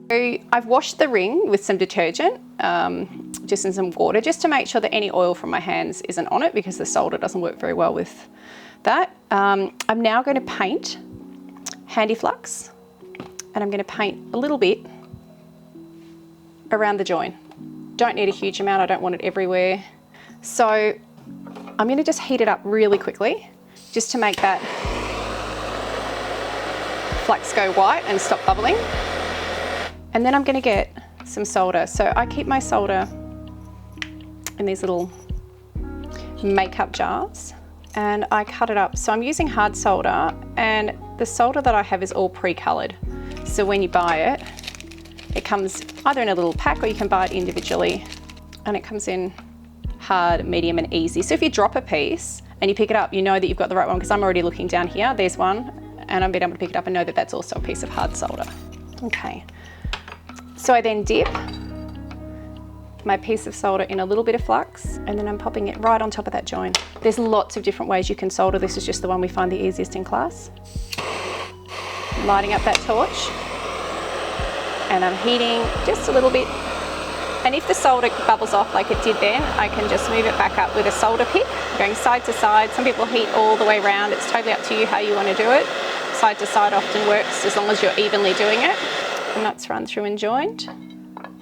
So I've washed the ring with some detergent, just in some water, just to make sure that any oil from my hands isn't on it, because the solder doesn't work very well with that. I'm now going to paint Handy Flux, and I'm going to paint a little bit around the join. Don't need a huge amount, I don't want it everywhere. So I'm going to just heat it up really quickly, just to make that flux go white and stop bubbling. And then I'm going to get some solder. So I keep my solder in these little makeup jars, and I cut it up. So I'm using hard solder, and the solder that I have is all pre-colored. So when you buy it, it comes either in a little pack, or you can buy it individually, and it comes in hard, medium and easy. So if you drop a piece and you pick it up, you know that you've got the right one, because I'm already looking down here, there's one, and I'm being able to pick it up and know that that's also a piece of hard solder. Okay. So I then dip my piece of solder in a little bit of flux, and then I'm popping it right on top of that join. There's lots of different ways you can solder. This is just the one we find the easiest in class. Lighting up that torch, and I'm heating just a little bit. And if the solder bubbles off like it did then, I can just move it back up with a solder pick, going side to side. Some people heat all the way around. It's totally up to you how you want to do it. Side to side often works as long as you're evenly doing it. And that's run through and joined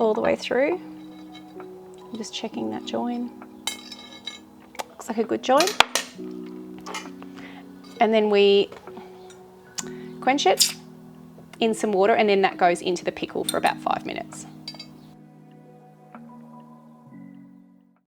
all the way through. I'm just checking that join. Looks like a good join. And then we quench it in some water, and then that goes into the pickle for about 5 minutes.